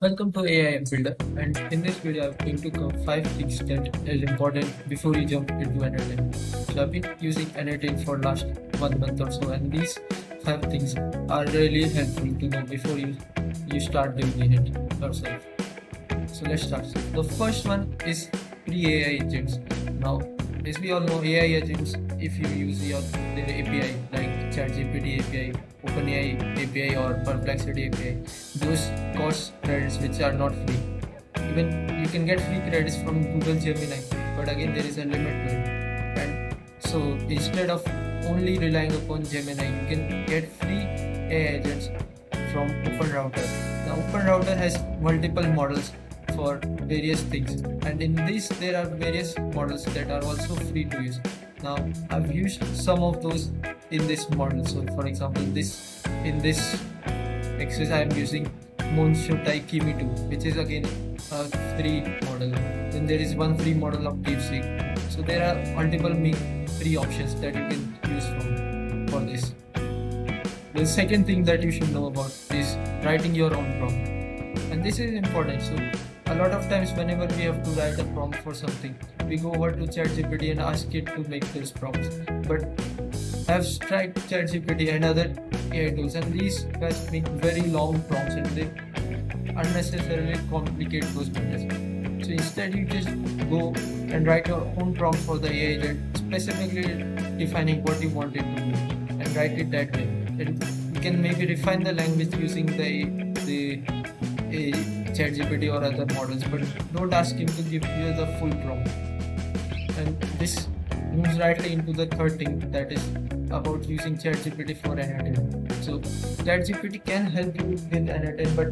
Welcome to AI Builder, and in this video I'm going to cover 5 things that is important before you jump into Annotate. So I've been using Annotate for last 1 month or so, and these 5 things are really helpful to know before you start doing it yourself. So let's start. So the first one is pre-AI agents. Now, as we all know, AI agents, if you use their API like ChatGPT API, OpenAI API, or Perplexity API, those cost credits which are not free. Even you can get free credits from Google Gemini, but again there is a limit to it. And so instead of only relying upon Gemini, you can get free AI agents from OpenRouter. Now OpenRouter has multiple models for various things, and in this there are various models that are also free to use. Now I've used some of those in this model. So for example, in this exercise I am using Monshotai Kimi 2, which is again a free model. Then there is one free model of DeepSeek. So there are multiple free options that you can use for this. The second thing that you should know about is writing your own prompt, and this is important. So a lot of times whenever we have to write a prompt for something, we go over to ChatGPT and ask it to make those prompts. But I've tried ChatGPT and other AI tools, and these guys make very long prompts and they unnecessarily complicate those matters. So instead, you just go and write your own prompt for the AI agent, specifically defining what you want it to do, and write it that way. And you can maybe refine the language using the ChatGPT or other models, but don't ask him to give you the full prompt. And this moves rightly into the third thing, that is about using ChatGPT for annotating. So ChatGPT can help you with annotating, but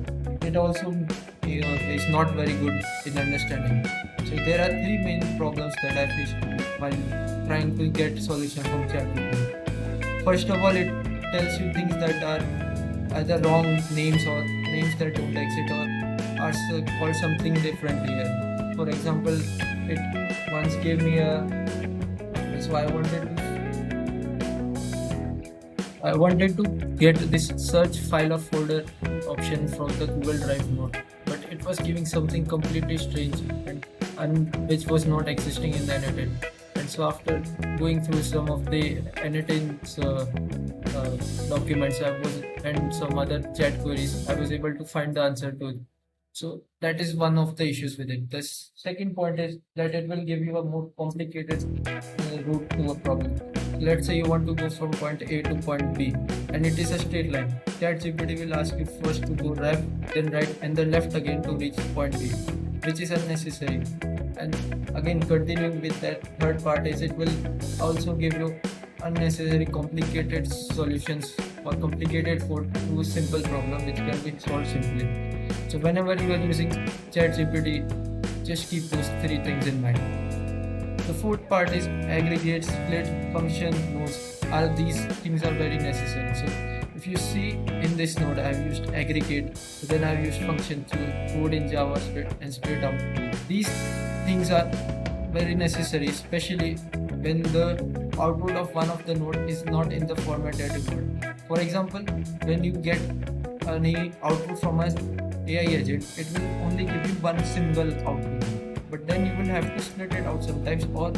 it also is not very good in understanding. So there are three main problems that I faced while trying to get solution from ChatGPT. First of all, it tells you things that are either wrong names or names that don't exist or are called something differently here. For example, it once gave me so I wanted to get this search file or folder option from the Google Drive node, but it was giving something completely strange and which was not existing in the Annotate. And so after going through some of the Annotate's documents and some other chat queries, I was able to find the answer to it. So that is one of the issues with it. The second point is that it will give you a more complicated route to a problem. Let's say you want to go from point A to point B, and it is a straight line. ChatGPT will ask you first to go left, then right, and then left again to reach point B, which is unnecessary. And again, continuing with that third part is it will also give you unnecessary complicated solutions or complicated code to a simple problem which can be solved simply. So whenever you are using ChatGPT, just keep those three things in mind. The fourth part is aggregate, split, function, nodes. All these things are very necessary. So if you see in this node, I have used aggregate, then I have used function to code in JavaScript and split out. These things are very necessary, especially when the output of one of the node is not in the format that you want. For example, when you get any output from an AI agent, it will only give you one single output, but then you will have to split it out sometimes or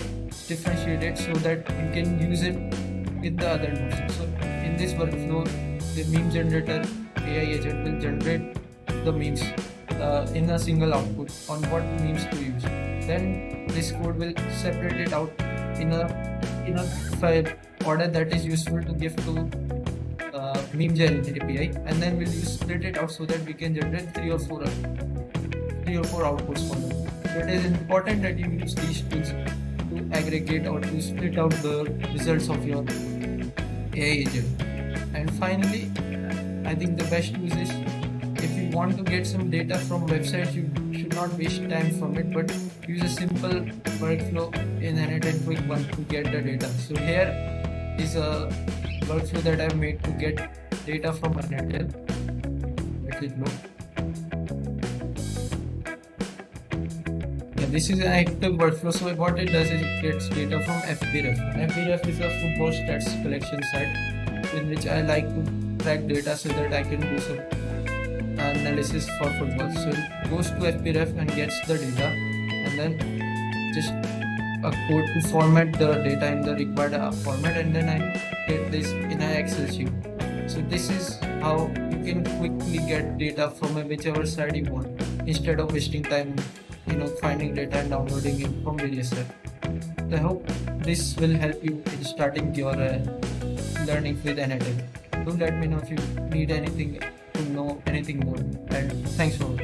differentiate it so that you can use it with the other nodes. So in this workflow, the meme generator AI agent will generate the memes in a single output on what memes to use. Then this code will separate it out in a file order that is useful to give to meme generator API, and then we'll split it out so that we can generate three or four outputs from it. So it is important that you use these tools to aggregate or to split out the results of your AI agent. And finally, I think the best use is if you want to get some data from websites, you should not waste time from it, but use a simple workflow in Annotate Quick One to get the data. So here is a workflow that I've made to get data from Annotate. Let it load. Yeah, this is an active workflow. So what it does is it gets data from FBref. FBref is a football stats collection site in which I like to track data so that I can do some analysis for football. So it goes to FPREF and gets the data, and then just a code to format the data in the required format, and then I get this in an Excel sheet. So this is how you can quickly get data from whichever side you want, instead of wasting time, finding data and downloading it from various sites. I hope this will help you in starting your learning with Analytics. Do let me know if you need anything to know anything more. And thanks for watching.